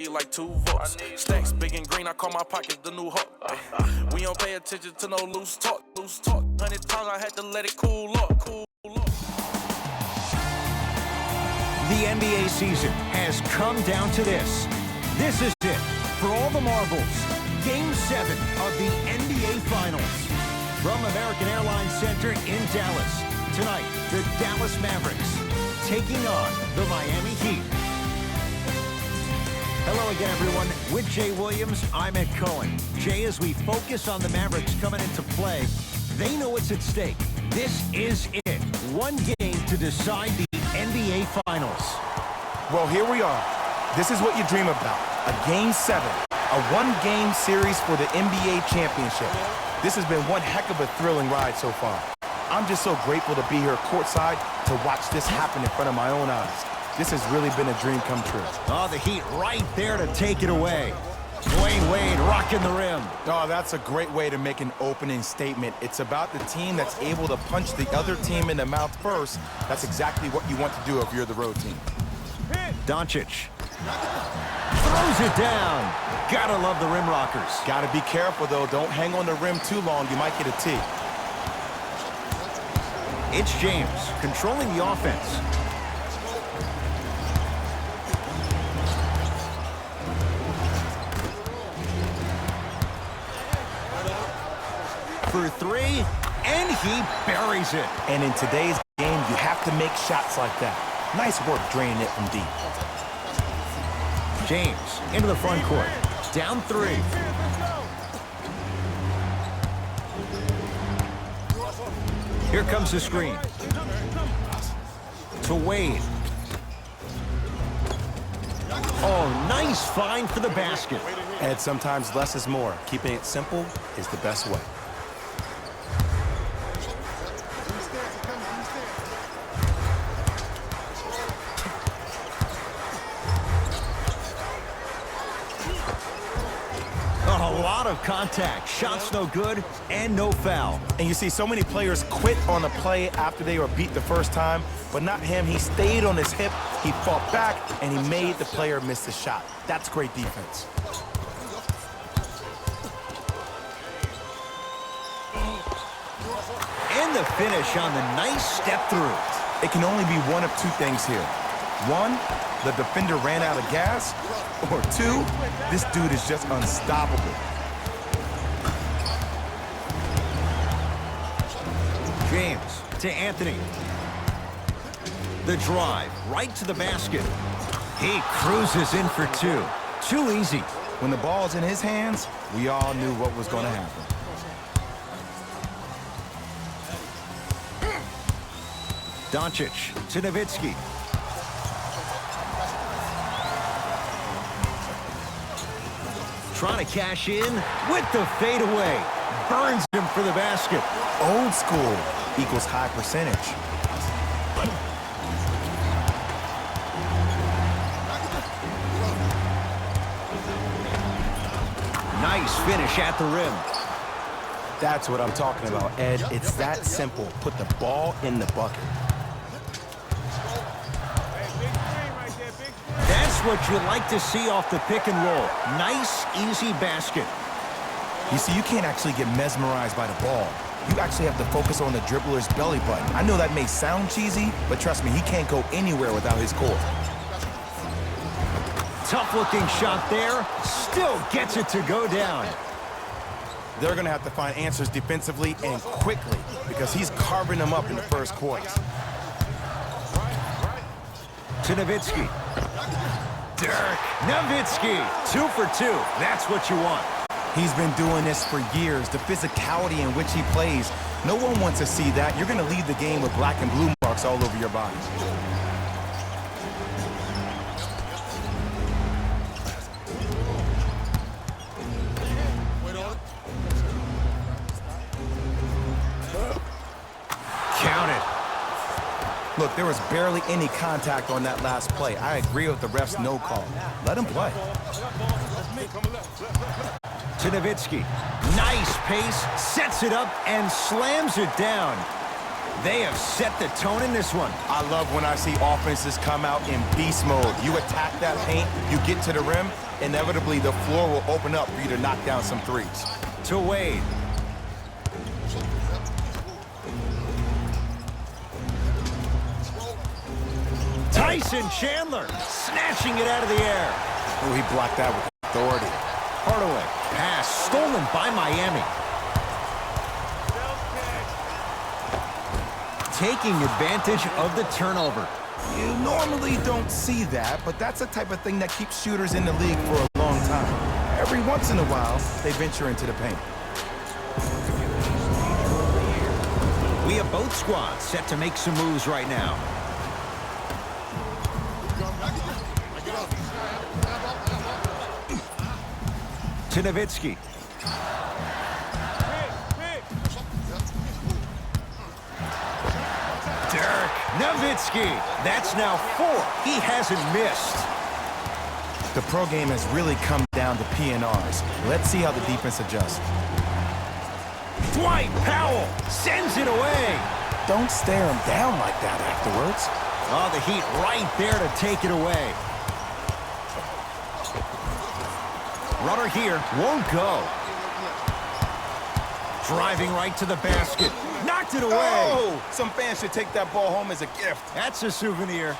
like 2 votes. Stacks big and green, I call my pockets the new hook. We don't pay attention to no loose talk. 100 times I had to let it cool up. The NBA season has come down to this. This is it for all the marbles. Game 7 of the NBA Finals. From American Airlines Center in Dallas. Tonight, the Dallas Mavericks taking on the Miami Heat. Hello again, everyone. With Jay Williams, I'm Ed Cohen. Jay, as we focus on the Mavericks coming into play, they know what's at stake. This is it. One game to decide the NBA Finals. Well, here we are. This is what you dream about. A Game 7. A one-game series for the NBA Championship. This has been one heck of a thrilling ride so far. I'm just so grateful to be here courtside to watch this happen in front of my own eyes. This has really been a dream come true. Oh, the Heat right there to take it away. Dwayne Wade rocking the rim. Oh, that's a great way to make an opening statement. It's about the team that's able to punch the other team in the mouth first. That's exactly what you want to do if you're the road team. Doncic throws it down. Gotta love the rim rockers. Gotta be careful, though. Don't hang on the rim too long. You might get a tee. It's James controlling the offense. For 3, and he buries it. And in today's game, you have to make shots like that. Nice work draining it from deep. James into the front court. Down 3. Here comes the screen. To Wade. Oh, nice find for the basket. And sometimes less is more. Keeping it simple is the best way. A lot of contact. Shots no good and no foul. And you see so many players quit on a play after they were beat the first time, but not him. He stayed on his hip, he fought back, and he made the player miss the shot. That's great defense. And the finish on the nice step through. It can only be one of 2 things here. 1, the defender ran out of gas, or 2, this dude is just unstoppable. James to Anthony. The drive right to the basket. He cruises in for 2. Too easy. When the ball's in his hands, we all knew what was going to happen. Doncic to Nowitzki. Trying to cash in with the fadeaway. Burns him for the basket. Old school equals high percentage. Nice finish at the rim. That's what I'm talking about, Ed. It's that simple. Put the ball in the bucket. That's what you like to see off the pick and roll. Nice, easy basket. You see, you can't actually get mesmerized by the ball. You actually have to focus on the dribbler's belly button. I know that may sound cheesy, but trust me, he can't go anywhere without his core. Tough-looking shot there. Still gets it to go down. They're going to have to find answers defensively and quickly because he's carving them up in the first quarter. To Nowitzki. Dirk Nowitzki. 2 for 2. That's what you want. He's been doing this for years. The physicality in which he plays. No one wants to see that. You're going to leave the game with black and blue marks all over your body. Count it. Look, there was barely any contact on that last play. I agree with the ref's no call. Let him play. To Nowitzki. Nice pace, sets it up, and slams it down. They have set the tone in this one. I love when I see offenses come out in beast mode. You attack that paint, you get to the rim, inevitably the floor will open up for you to knock down some threes. To Wade. Tyson Chandler snatching it out of the air. Oh, he blocked that with authority. Hardaway. Pass stolen by Miami. Taking advantage of the turnover. You normally don't see that, but that's the type of thing that keeps shooters in the league for a long time. Every once in a while, they venture into the paint. We have both squads set to make some moves right now. To Nowitzki. Dirk Nowitzki. That's now 4. He hasn't missed. The pro game has really come down to PNRs. Let's see how the defense adjusts. Dwight Powell sends it away. Don't stare him down like that afterwards. Oh, the Heat right there to take it away. Runner here won't go. Driving right to the basket. Knocked it away. Oh, some fans should take that ball home as a gift. That's a souvenir.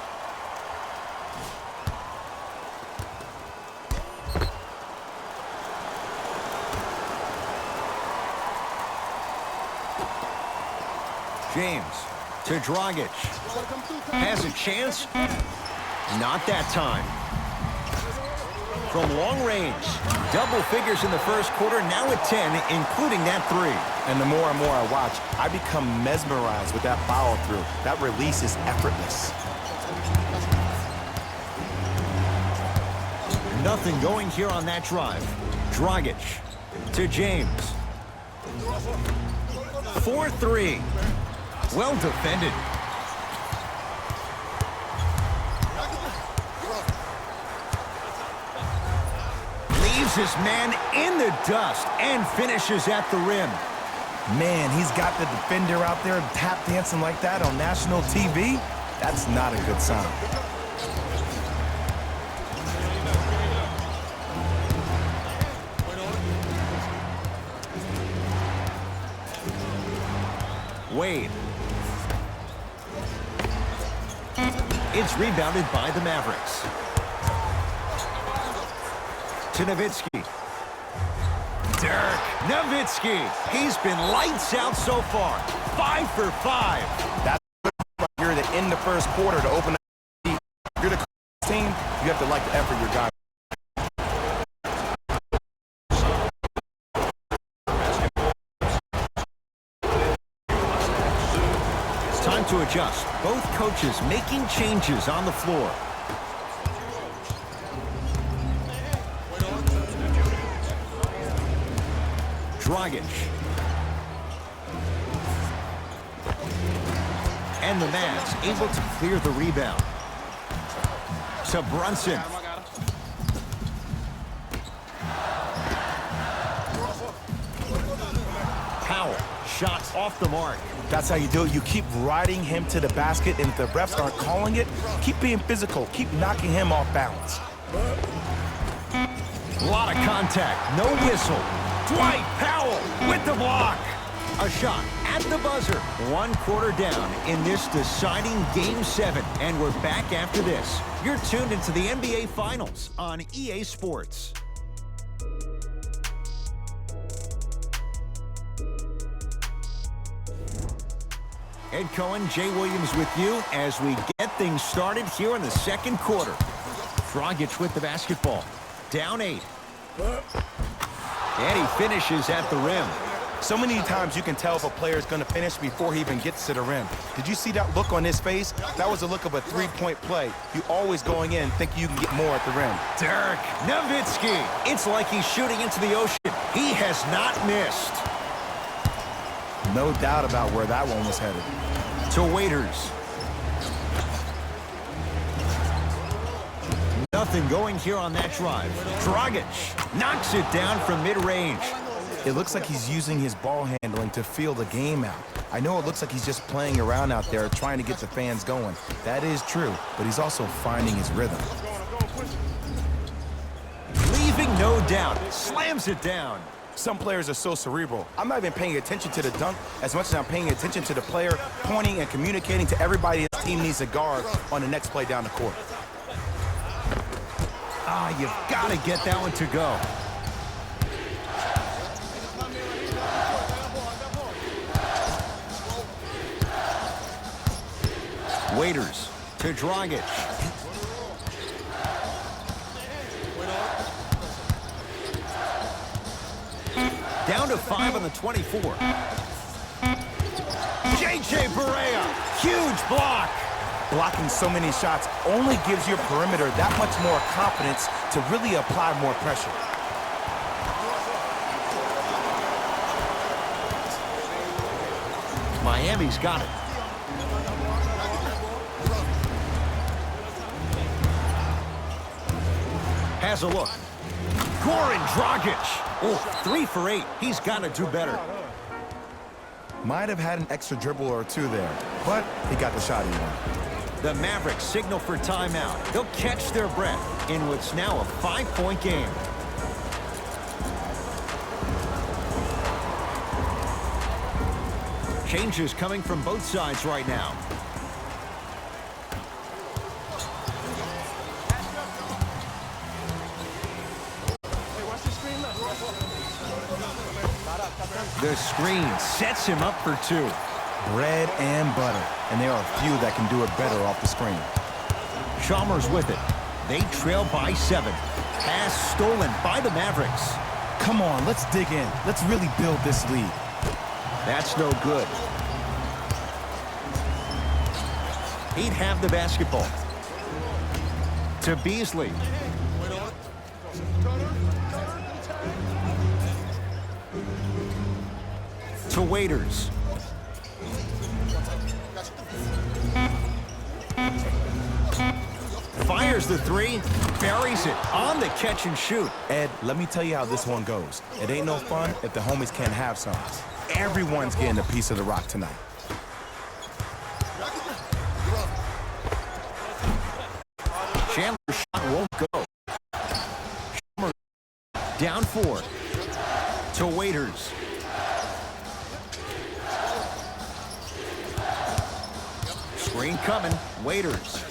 James to Dragic. Has a chance. Not that time. From long range, double figures in the first quarter, now at 10, including that 3. And the more and more I watch, I become mesmerized with that follow-through. That release is effortless. Nothing going here on that drive. Dragic to James. 4-3. Well defended. Leaves his man in the dust and finishes at the rim. Man, he's got the defender out there tap dancing like that on national TV. That's not a good sign. Wade. It's rebounded by the Mavericks. To Nowitzki. Dirk Nowitzki. He's been lights out so far. 5 for 5. That's right here to end the first quarter to open up the lead. If you're the team, you have to like the effort your guy. Time to adjust. Both coaches making changes on the floor. Dragic. And the Mavs able to clear the rebound. To Brunson. Powell. Shot off the mark. That's how you do it. You keep riding him to the basket, and if the refs aren't calling it, keep being physical. Keep knocking him off balance. A lot of contact. No whistle. Dwight Powell with the block. A shot at the buzzer. 1 quarter down in this deciding Game 7. And we're back after this. You're tuned into the NBA Finals on EA Sports. Ed Cohen, Jay Williams with you as we get things started here in the second quarter. Dragic with the basketball. Down 8. And he finishes at the rim. So many times you can tell if a player is going to finish before he even gets to the rim. Did you see that look on his face? That was a look of a three-point play. You always going in thinking you can get more at the rim. Dirk Nowitzki. It's like he's shooting into the ocean. He has not missed. No doubt about where that one was headed. To Waiters. Nothing going here on that drive. Dragic knocks it down from mid-range. It looks like he's using his ball handling to feel the game out. I know it looks like he's just playing around out there trying to get the fans going. That is true, but he's also finding his rhythm. Leaving no doubt. Slams it down. Some players are so cerebral. I'm not even paying attention to the dunk as much as I'm paying attention to the player pointing and communicating to everybody his team needs to guard on the next play down the court. Ah, you've got to get that one to go. Waiters to Dragic. Down to 5 on the 24. J.J. Barea, huge block. Blocking so many shots only gives your perimeter that much more confidence to really apply more pressure. Miami's got it. Has a look. Goran Dragic. Oh, 3 for 8. He's got to do better. Might have had an extra dribble or two there, but he got the shot he wanted. The Mavericks signal for timeout. They'll catch their breath in what's now a 5-point game. Changes coming from both sides right now. The screen sets him up for 2. Bread and butter, and there are a few that can do it better off the screen. Chalmers with it. They trail by 7. Pass stolen by the Mavericks. Come on, let's dig in. Let's really build this lead. That's no good. He'd have the basketball. To Beasley. To Waiters. Fires the 3, buries it on the catch and shoot. Ed, let me tell you how this one goes. It ain't no fun if the homies can't have some. Everyone's getting a piece of the rock tonight. Chandler's shot won't go. Chalmers down 4. To Waiters. Screen coming. Waiters.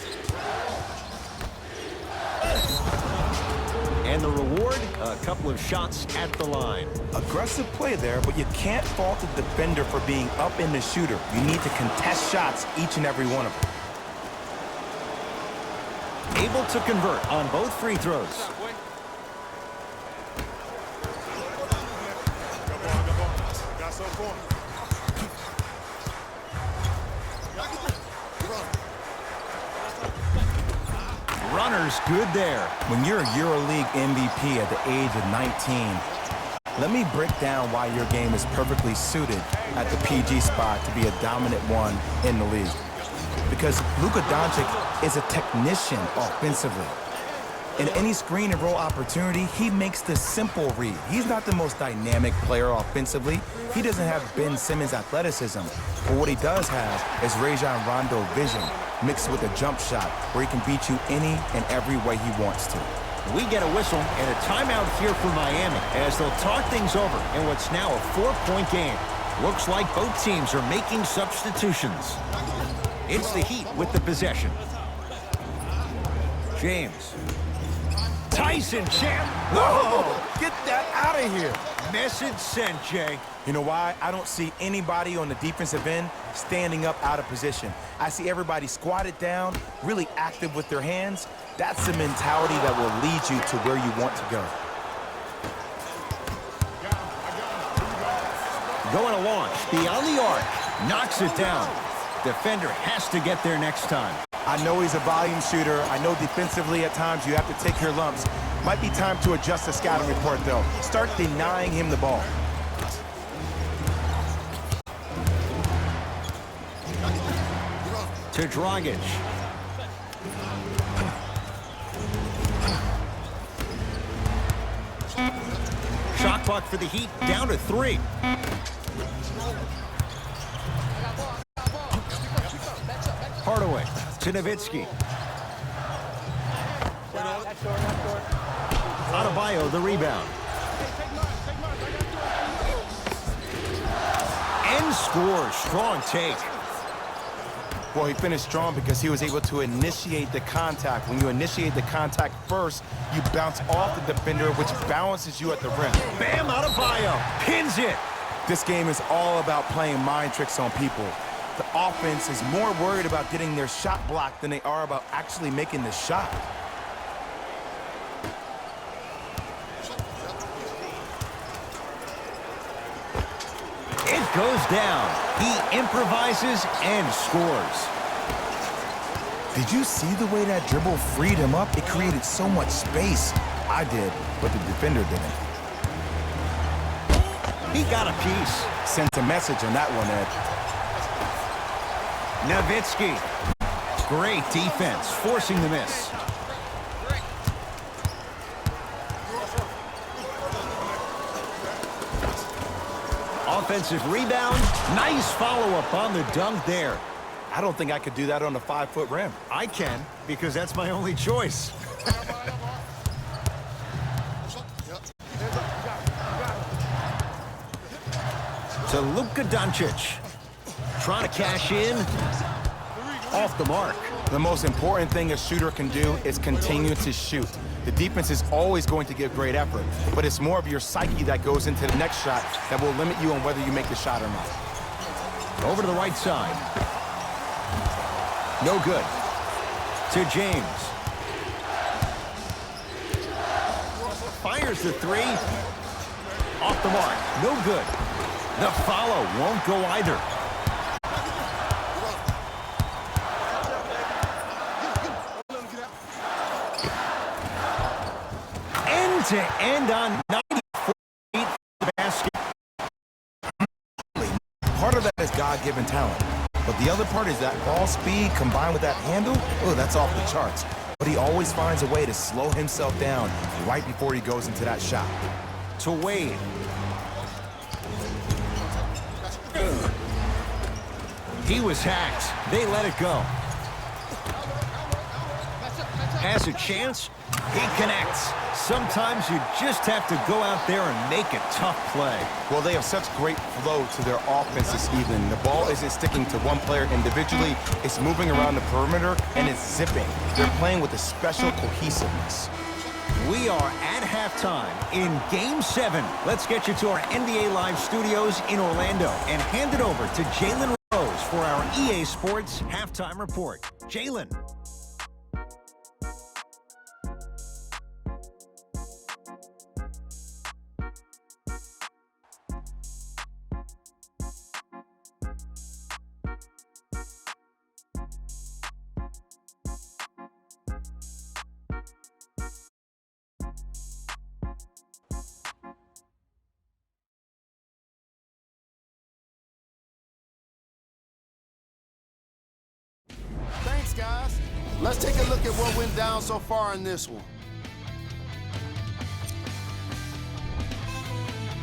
And the reward, a couple of shots at the line. Aggressive play there, but you can't fault the defender for being up in the shooter. You need to contest shots, each and every one of them. Able to convert on both free throws. Runner's good there. When you're a EuroLeague MVP at the age of 19, let me break down why your game is perfectly suited at the PG spot to be a dominant one in the league. Because Luka Doncic is a technician offensively. In any screen and roll opportunity, he makes the simple read. He's not the most dynamic player offensively. He doesn't have Ben Simmons' athleticism. But what he does have is Rajon Rondo vision mixed with a jump shot where he can beat you any and every way he wants to. We get a whistle and a timeout here for Miami as they'll talk things over in what's now a 4-point game. Looks like both teams are making substitutions. It's the Heat with the possession. James. Tyson champ. Whoa! Get that out of here. Message sent, Jay. You know why? I don't see anybody on the defensive end standing up out of position. I see everybody squatted down, really active with their hands. That's the mentality that will lead you to where you want to go. Going to launch beyond the arc. Knocks it down. Defender has to get there next time. I know he's a volume shooter. I know defensively at times you have to take your lumps. Might be time to adjust the scouting report, though. Start denying him the ball. To Dragic. Shot clock for the Heat down to 3. To Nowitzki. Adebayo the rebound. And scores. Strong take. Well, he finished strong because he was able to initiate the contact. When you initiate the contact first, you bounce off the defender, which balances you at the rim. Bam, Adebayo pins it. This game is all about playing mind tricks on people. The offense is more worried about getting their shot blocked than they are about actually making the shot. It goes down. He improvises and scores. Did you see the way that dribble freed him up? It created so much space. I did, but the defender didn't. He got a piece. Sent a message on that one, Ed. Nowitzki. Great defense, forcing the miss. Offensive rebound. Nice follow-up on the dunk there. I don't think I could do that on a 5-foot rim. I can, because that's my only choice. To Luka Doncic. Trying to cash in. Off the mark. The most important thing a shooter can do is continue to shoot. The defense is always going to give great effort, but it's more of your psyche that goes into the next shot that will limit you on whether you make the shot or not. Over to the right side. No good. To James. Fires the three. Off the mark. No good. The follow won't go either. End to end on 94 feet the basket. Part of that is God-given talent, but the other part is that ball speed combined with that handle, oh, that's off the charts. But he always finds a way to slow himself down right before he goes into that shot. To Wade. He was hacked. They let it go. Has a chance. He connects. Sometimes you just have to go out there and make a tough play. Well, they have such great flow to their offense this evening. The ball isn't sticking to one player individually. It's moving around the perimeter, and it's zipping. They're playing with a special cohesiveness. We are at halftime in Game 7. Let's get you to our NBA Live studios in Orlando and hand it over to Jalen Rose for our EA Sports Halftime Report. Jalen. Thanks, guys. Let's take a look at what went down so far in this one.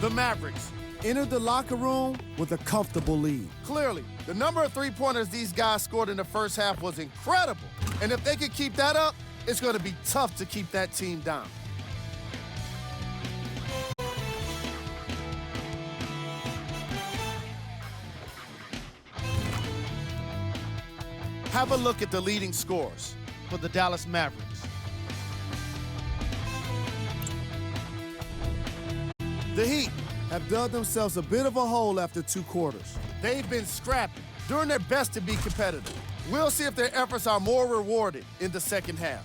The Mavericks entered the locker room with a comfortable lead. Clearly, the number of three-pointers these guys scored in the first half was incredible. And if they can keep that up, it's going to be tough to keep that team down. Have a look at the leading scores for the Dallas Mavericks. The Heat have dug themselves a bit of a hole after 2 quarters. They've been scrapping, doing their best to be competitive. We'll see if their efforts are more rewarded in the second half.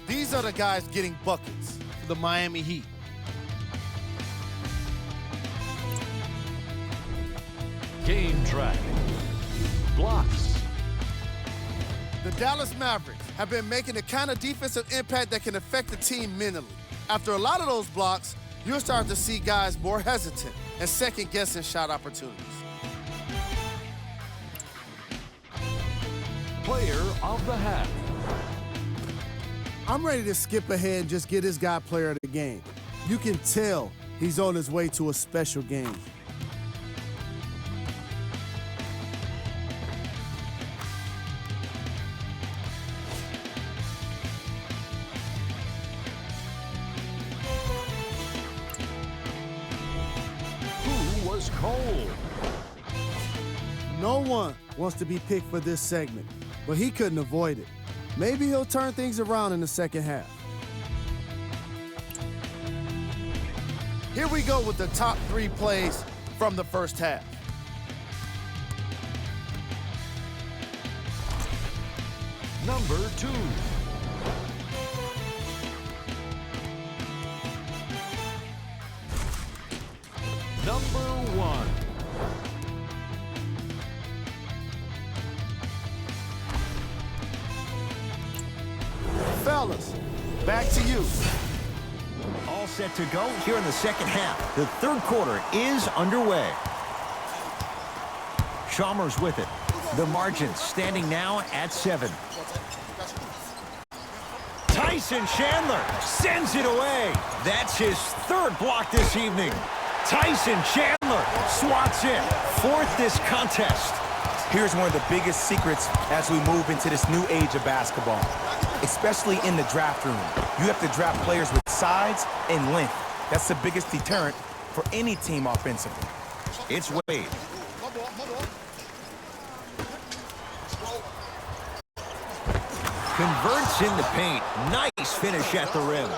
These are the guys getting buckets for the Miami Heat. Game track. Blocks. The Dallas Mavericks have been making the kind of defensive impact that can affect the team mentally. After a lot of those blocks, you'll start to see guys more hesitant and second-guessing shot opportunities. Player of the half. I'm ready to skip ahead and just get this guy player of the game. You can tell He's on his way to a special game. Who was cold? No one wants to be picked for this segment, but he couldn't avoid it. Maybe he'll turn things around in the second half. Here we go with the top 3 plays from the first half. Number 2. Number 1. Fellas, back to you. All set to go here in the second half. The third quarter is underway. Chalmers with it. The margin standing now at 7. Tyson Chandler sends it away. That's his 3rd block this evening. Tyson Chandler swats it. 4th this contest. Here's one of the biggest secrets as we move into this new age of basketball, especially in the draft room. You have to draft players with size and length. That's the biggest deterrent for any team offensively. It's Wade. Converts in the paint. Nice finish at the rim.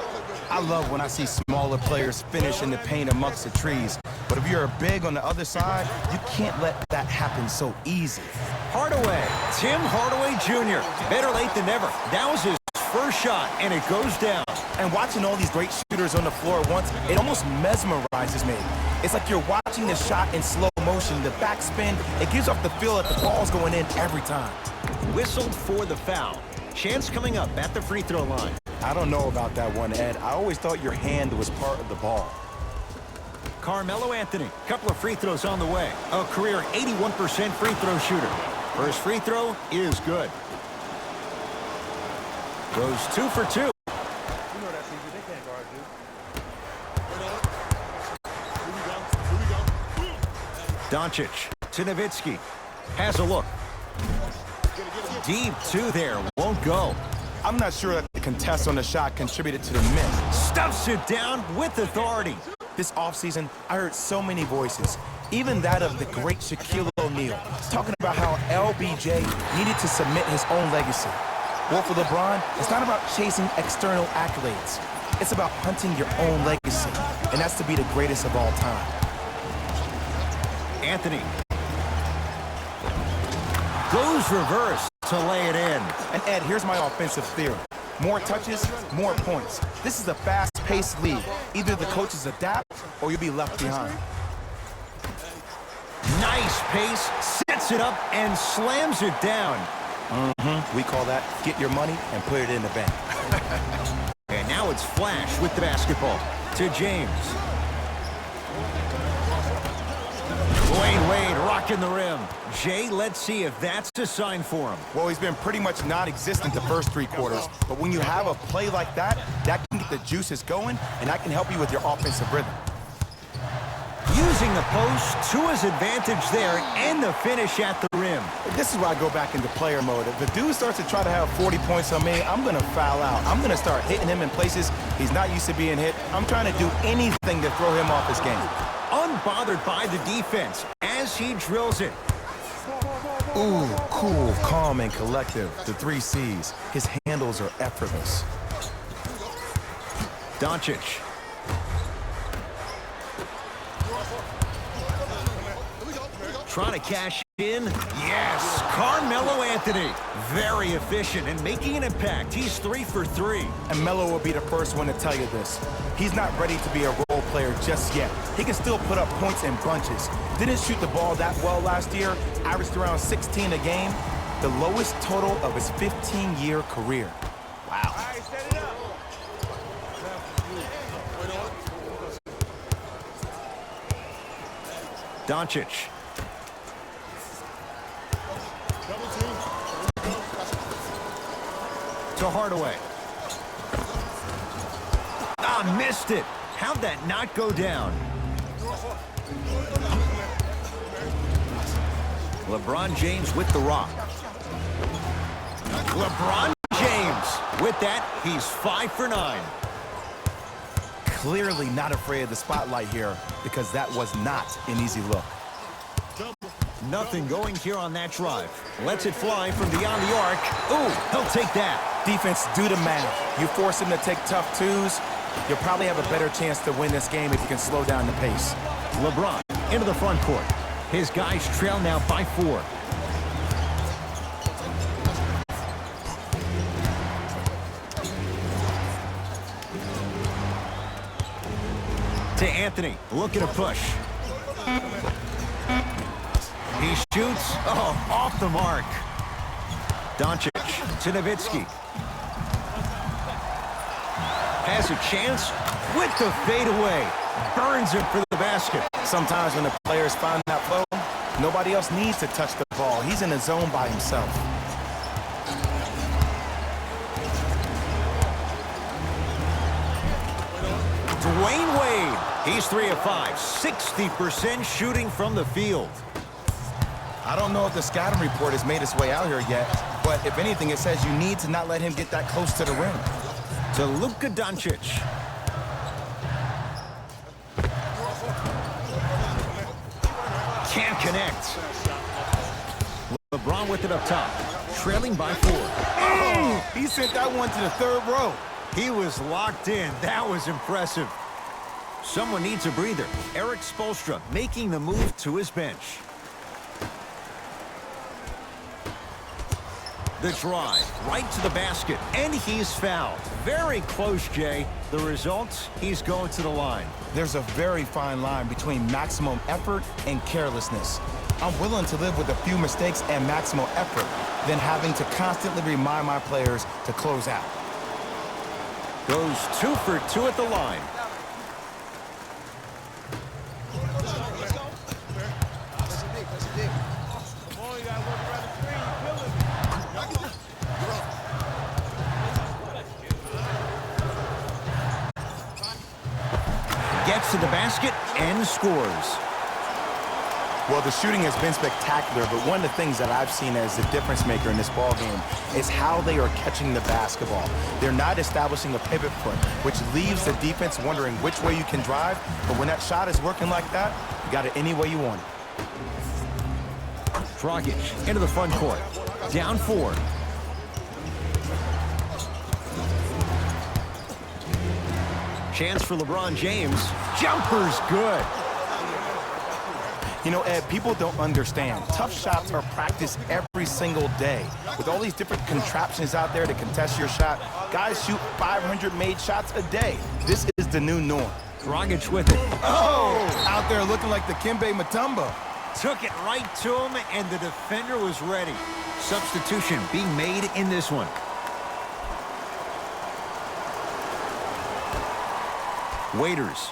I love when I see smaller players finish in the paint amongst the trees. But if you're a big on the other side, you can't let that happen so easy. Hardaway. Tim Hardaway Jr. Better late than never. That was his first shot, and it goes down. And watching all these great shooters on the floor at once, it almost mesmerizes me. It's like you're watching the shot in slow motion, the backspin. It gives off the feel that the ball's going in every time. Whistled for the foul. Chance coming up at the free throw line. I don't know about that one, Ed. I always thought your hand was part of the ball. Carmelo Anthony, couple of free throws on the way. A career 81% free throw shooter. First free throw is good. Goes 2 for 2. Doncic to Nowitzki. Has a look. Deep 2 there. Won't go. I'm not sure that the contest on the shot contributed to the miss. Stuffs it down with authority. This offseason, I heard so many voices, even that of the great Shaquille O'Neal, talking about how LBJ needed to submit his own legacy. Well, for LeBron, it's not about chasing external accolades. It's about hunting your own legacy, and that's to be the greatest of all time. Anthony goes reverse to lay it in. And Ed, here's my offensive theory. More touches, more points. This is a fast-paced league. Either the coaches adapt or you'll be left behind. Nice pace, sets it up and slams it down. We call that get your money and put it in the bank. And now it's Flash with the basketball to James. Dwayne Wade rocking the rim. Jay, let's see if that's a sign for him. Well, he's been pretty much non-existent the first 3 quarters, but when you have a play like that, that can get the juices going, and that can help you with your offensive rhythm. Using the post to his advantage there, and the finish at the rim. This is where I go back into player mode. If the dude starts to try to have 40 points on me, I'm going to foul out. I'm going to start hitting him in places he's not used to being hit. I'm trying to do anything to throw him off his game. Unbothered by the defense as he drills it. Ooh, cool, calm, and collective. The 3 C's. His handles are effortless. Doncic. Trying to cash in. Yes, Carmelo Anthony. Very efficient and making an impact. He's 3 for 3. And Melo will be the first one to tell you this. He's not ready to be a role player just yet. He can still put up points in bunches. Didn't shoot the ball that well last year. Averaged around 16 a game. The lowest total of his 15-year career. Wow. Doncic. To Hardaway. Missed it. How'd that not go down? LeBron James with the rock. LeBron James. With that, he's 5 for 9. Clearly not afraid of the spotlight here because that was not an easy look. Nothing going here on that drive. Lets it fly from beyond the arc. Ooh, he'll take that. Defense, do the math. You force him to take tough twos, you'll probably have a better chance to win this game if you can slow down the pace. LeBron into the front court. His guys trail now by 4. To Anthony, looking to push. He shoots, off the mark. Doncic to Nowitzki. Has a chance with the fadeaway. Burns it for the basket. Sometimes when the players find that flow, nobody else needs to touch the ball. He's in the zone by himself. Dwayne Wade. He's 3 of 5. 60% shooting from the field. I don't know if the scouting report has made its way out here yet, but if anything, it says you need to not let him get that close to the rim. To Luka Doncic. Can't connect. LeBron with it up top. Trailing by 4. Oh, he sent that one to the 3rd row. He was locked in. That was impressive. Someone needs a breather. Eric Spoelstra making the move to his bench. The drive, right to the basket, and he's fouled. Very close, Jay. The result, he's going to the line. There's a very fine line between maximum effort and carelessness. I'm willing to live with a few mistakes and maximum effort than having to constantly remind my players to close out. Goes 2 for 2 at the line. Gets to the basket and scores. Well, the shooting has been spectacular, but one of the things that I've seen as the difference maker in this ball game is how they are catching the basketball. They're not establishing a pivot foot, which leaves the defense wondering which way you can drive, but when that shot is working like that, you got it any way you want it. Dragic into the front court. Down 4. Chance for LeBron James. Jumper's good. You know, Ed, people don't understand. Tough shots are practiced every single day. With all these different contraptions out there to contest your shot, guys shoot 500 made shots a day. This is the new norm. Dragic with it. Oh! Out there looking like the Kimbe Mutombo. Took it right to him, and the defender was ready. Substitution being made in this one. Waiters.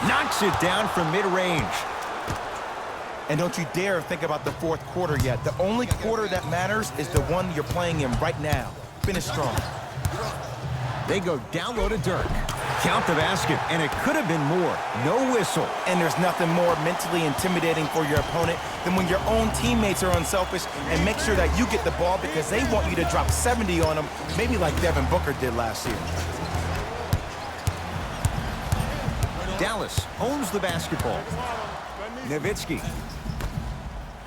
Knocks it down from mid-range. And don't you dare think about the 4th quarter yet. The only quarter that matters is the one you're playing in right now. Finish strong. They go down low to Dirk. Count the basket, and it could have been more. No whistle. And there's nothing more mentally intimidating for your opponent than when your own teammates are unselfish and make sure that you get the ball because they want you to drop 70 on them, maybe like Devin Booker did last year. Dallas owns the basketball. Nowitzki.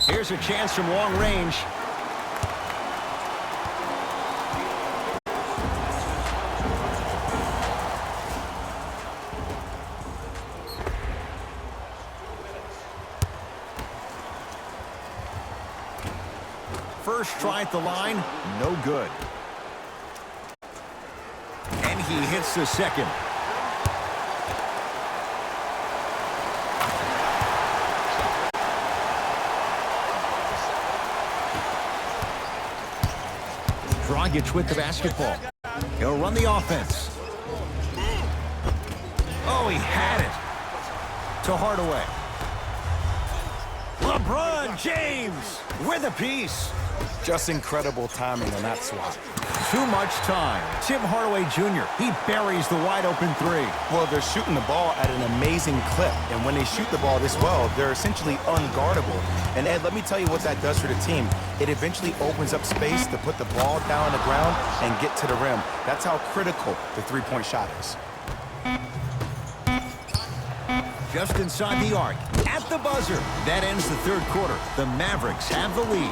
Here's a chance from long range. First try at the line, no good. And he hits the second. Dragic with the basketball. He'll run the offense. Oh, he had it. To Hardaway. LeBron James with a piece. Just incredible timing on that swap. Too much time. Tim Hardaway Jr., he buries the wide-open three. Well, they're shooting the ball at an amazing clip, and when they shoot the ball this well, they're essentially unguardable. And Ed, let me tell you what that does for the team. It eventually opens up space to put the ball down on the ground and get to the rim. That's how critical the three-point shot is. Just inside the arc, at the buzzer. That ends the third quarter. The Mavericks have the lead.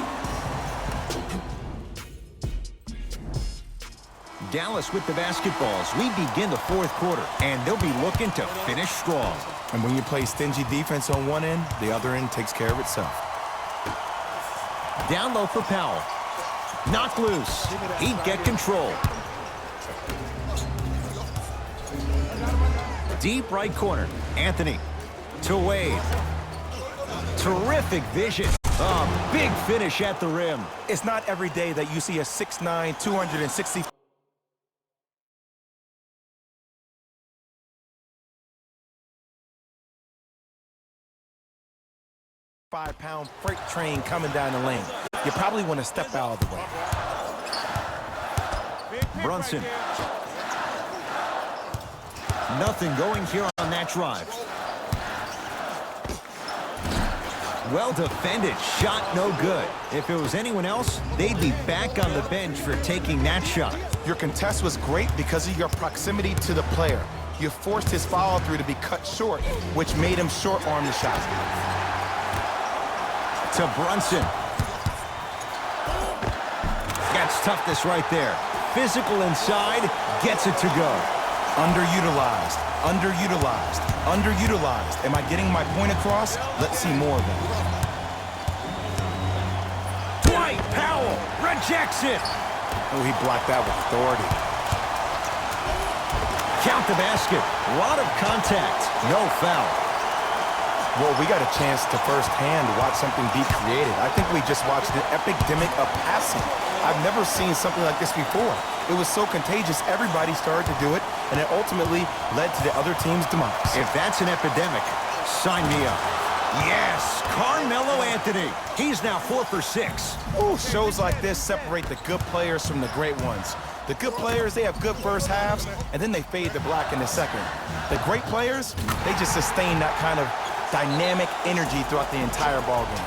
Dallas with the basketballs. We begin the fourth quarter, and they'll be looking to finish strong. And when you play stingy defense on one end, the other end takes care of itself. Down low for Powell. Knocked loose. He'd get control. Deep right corner. Anthony to Wade. Terrific vision. A big finish at the rim. It's not every day that you see a 6'9", 260 5-pound freight train coming down the lane. You probably want to step out of the way. Brunson. Nothing going here on that drive. Well defended. Shot no good. If it was anyone else, they'd be back on the bench for taking that shot. Your contest was great because of your proximity to the player. You forced his follow-through to be cut short, which made him short-arm the shot. To Brunson. That's toughness right there. Physical inside, gets it to go. Underutilized, underutilized, underutilized. Am I getting my point across? Let's see more of that. Dwight Powell rejects it. Oh, he blocked that with authority. Count the basket. A lot of contact. No foul. Well, we got a chance to firsthand watch something be created. I think we just watched an epidemic of passing. I've never seen something like this before. It was so contagious, everybody started to do it, and it ultimately led to the other team's demise. If that's an epidemic, sign me up. Yes, Carmelo Anthony. He's now 4 for 6. Ooh, shows like this separate the good players from the great ones. The good players, they have good first halves, and then they fade to black in the second. The great players, they just sustain that kind of dynamic energy throughout the entire ballgame.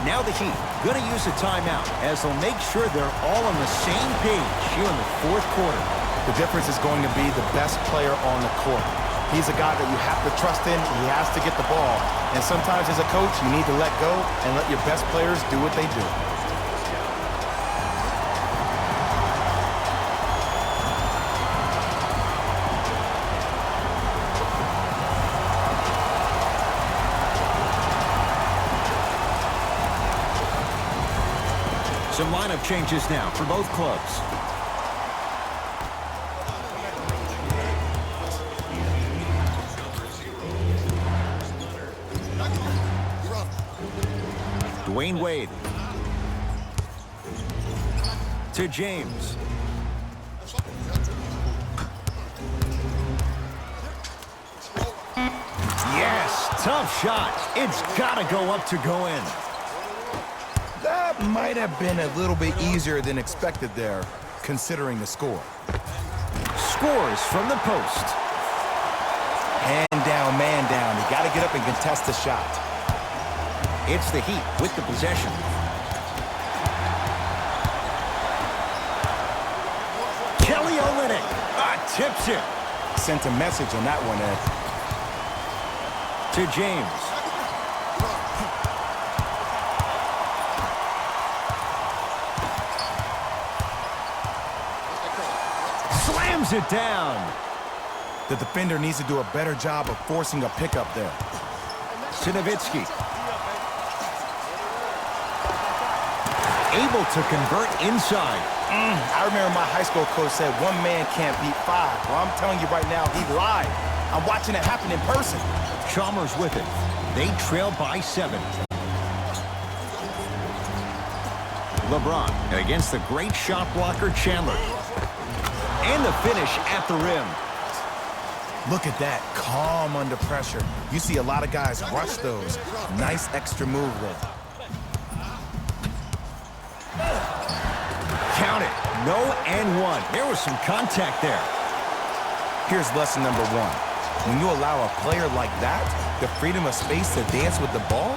Now the Heat gonna use a timeout as they'll make sure they're all on the same page here in the fourth quarter. The difference is going to be the best player on the court. He's a guy that you have to trust in. He has to get the ball. And sometimes as a coach, you need to let go and let your best players do what they do. Some lineup changes now for both clubs. Dwayne Wade. To James. Yes, tough shot. It's got to go up to go in. That might have been a little bit easier than expected there, considering the score. Scores from the post. Hand down, man down. You got to get up and contest the shot. It's the Heat with the possession. Kelly Olynyk tips it. Sent a message on that one, Ed. To James. Slams it down. The defender needs to do a better job of forcing a pickup there. To Nowitzki. Able to convert inside. I remember my high school coach said one man can't beat 5. Well, I'm telling you right now, he lied. I'm watching it happen in person. Chalmers with it. They trail by 7. LeBron against the great shot blocker Chandler. And the finish at the rim. Look at that, calm under pressure. You see a lot of guys rush those. Nice extra move there. Count it. No and one. There was some contact there. Here's lesson number one. When you allow a player like that the freedom of space to dance with the ball,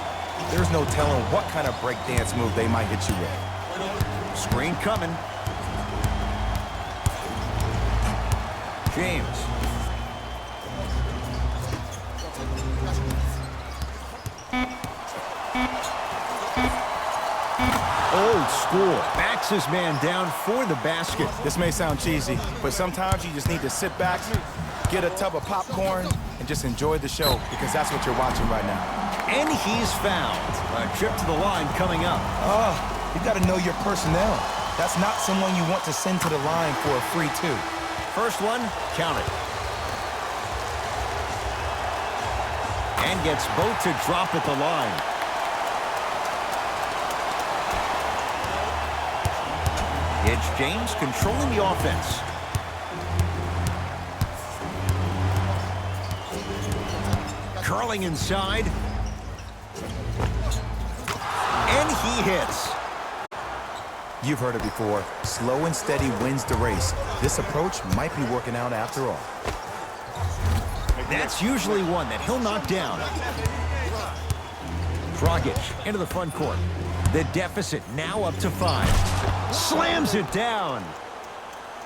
there's no telling what kind of break dance move they might hit you with. Screen coming. James. Old school. Backs his man down for the basket. This may sound cheesy, but sometimes you just need to sit back, get a tub of popcorn, and just enjoy the show, because that's what you're watching right now. And he's fouled. A trip to the line coming up. You got to know your personnel. That's not someone you want to send to the line for a free two. First one, count it. And gets both to drop at the line. It's James controlling the offense. Curling inside. And he hits. You've heard it before. Slow and steady wins the race. This approach might be working out after all. That's usually one that he'll knock down. Dragic into the front court. The deficit now up to 5. Slams it down.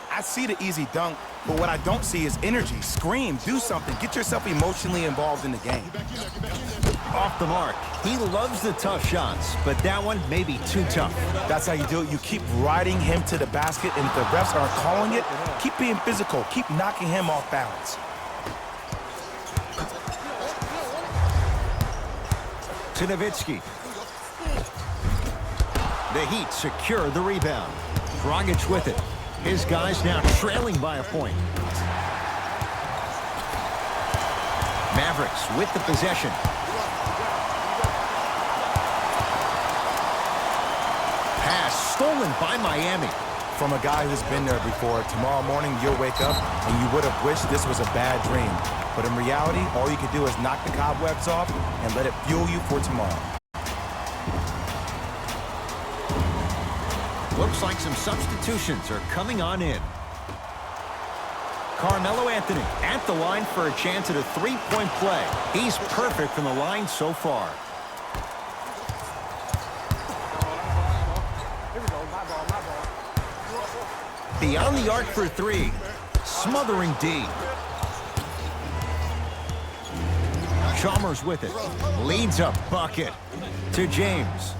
I see the easy dunk, but what I don't see is energy. Scream, do something. Get yourself emotionally involved in the game. Off the mark. He loves the tough shots, but that one may be too tough. That's how you do it. You keep riding him to the basket, and if the refs aren't calling it, keep being physical. Keep knocking him off balance. To Nowitzki. The Heat secure the rebound. Dragic with it. His guys now trailing by a point. Mavericks with the possession. Pass stolen by Miami. From a guy who's been there before, tomorrow morning you'll wake up and you would have wished this was a bad dream. But in reality, all you can do is knock the cobwebs off and let it fuel you for tomorrow. Looks like some substitutions are coming on in. Carmelo Anthony at the line for a chance at a three-point play. He's perfect from the line so far. Beyond the arc for 3. Smothering D. Chalmers with it. Leads a bucket to James.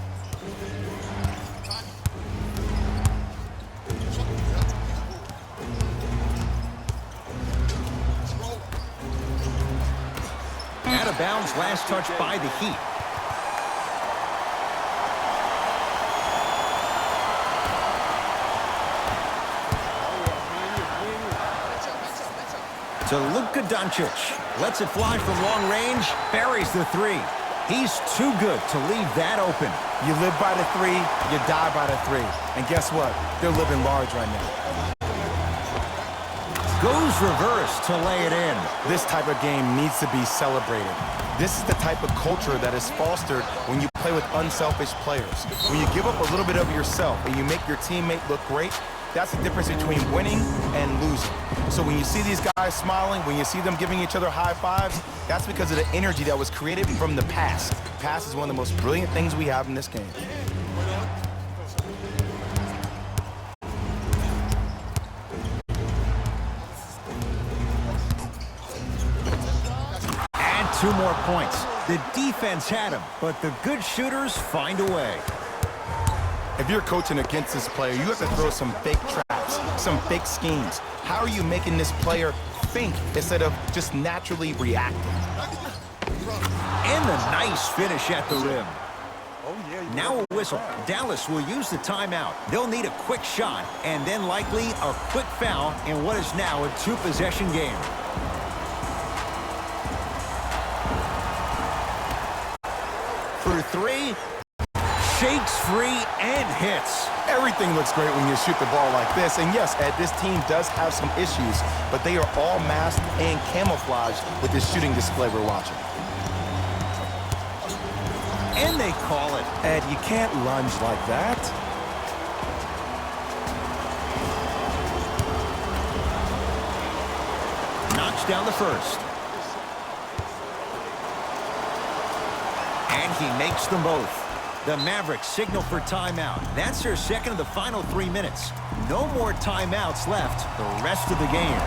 Out of bounds, last touch by the Heat. To Luka Doncic. Lets it fly from long range. Buries the 3. He's too good to leave that open. You live by the 3, you die by the 3. And guess what? They're living large right now. Goes reverse to lay it in. This type of game needs to be celebrated. This is the type of culture that is fostered when you play with unselfish players. When you give up a little bit of yourself and you make your teammate look great, that's the difference between winning and losing. So when you see these guys smiling, when you see them giving each other high fives, that's because of the energy that was created from the past. Pass is one of the most brilliant things we have in this game. Add 2 more points. The defense had him, but the good shooters find a way. If you're coaching against this player, you have to throw some fake traps, some fake schemes. How are you making this player think instead of just naturally reacting? And the nice finish at the rim. Now a whistle. Dallas will use the timeout. They'll need a quick shot and then likely a quick foul in what is now a 2-possession game. For 3. Shakes free and hits. Everything looks great when you shoot the ball like this. And yes, Ed, this team does have some issues, but they are all masked and camouflaged with this shooting display we're watching. And they call it. Ed, you can't lunge like that. Knocks down the first. And he makes them both. The Mavericks signal for timeout. That's their second of the final 3 minutes. No more timeouts left the rest of the game.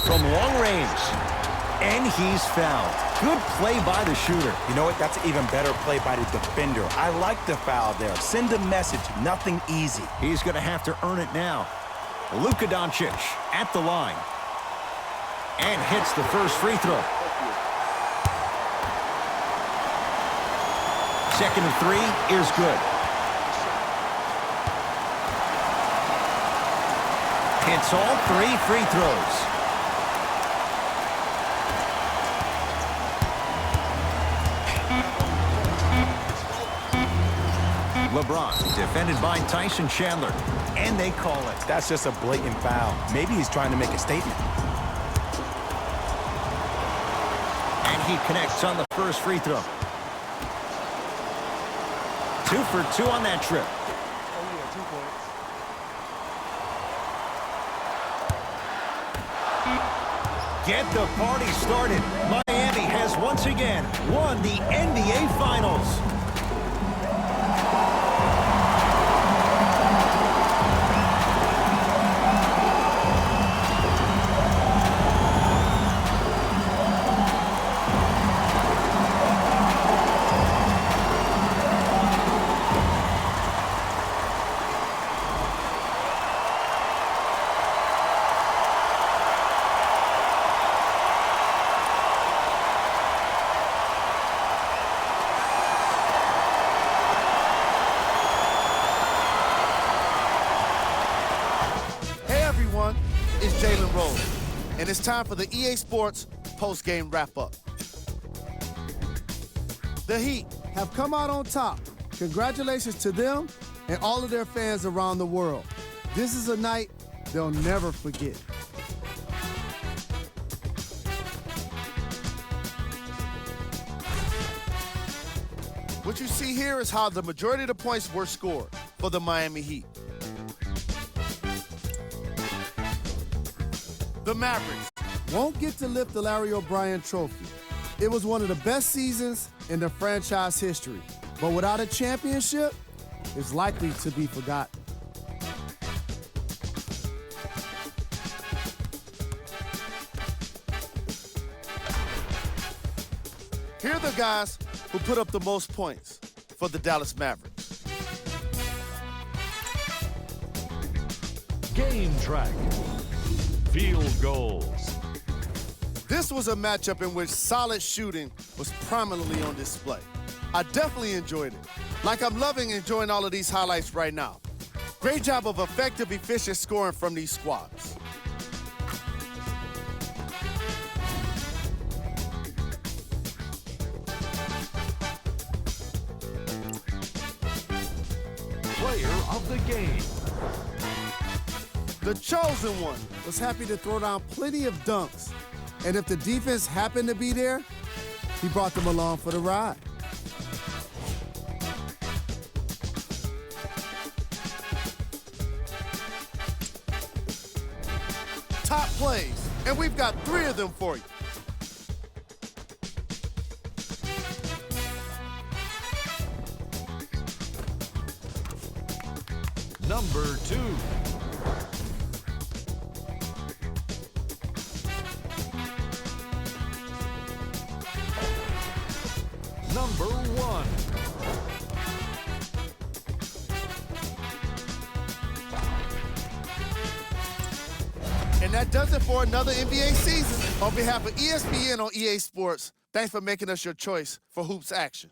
From long range. And he's fouled. Good play by the shooter. You know what? That's an even better play by the defender. I like the foul there. Send a message. Nothing easy. He's going to have to earn it now. Luka Doncic at the line. And hits the first free throw. Second and 3 is good. Hits all 3 free throws. LeBron defended by Tyson Chandler. And they call it. That's just a blatant foul. Maybe he's trying to make a statement. And he connects on the first free throw. 2 for 2 on that trip. Get the party started. Miami has once again won the NBA Finals. And it's time for the EA Sports post-game wrap-up. The Heat have come out on top. Congratulations to them and all of their fans around the world. This is a night they'll never forget. What you see here is how the majority of the points were scored for the Miami Heat. The Mavericks won't get to lift the Larry O'Brien trophy. It was one of the best seasons in the franchise history, but without a championship, it's likely to be forgotten. Here are the guys who put up the most points for the Dallas Mavericks. Game track. Field goals. This was a matchup in which solid shooting was prominently on display. I definitely enjoyed it. Like I'm loving enjoying all of these highlights right now. Great job of effective, efficient scoring from these squads. Player of the game. The chosen one was happy to throw down plenty of dunks. And if the defense happened to be there, he brought them along for the ride. Top plays, and we've got 3 of them for you. Number 2. Number 1. And that does it for another NBA season. On behalf of ESPN on EA Sports, thanks for making us your choice for hoops action.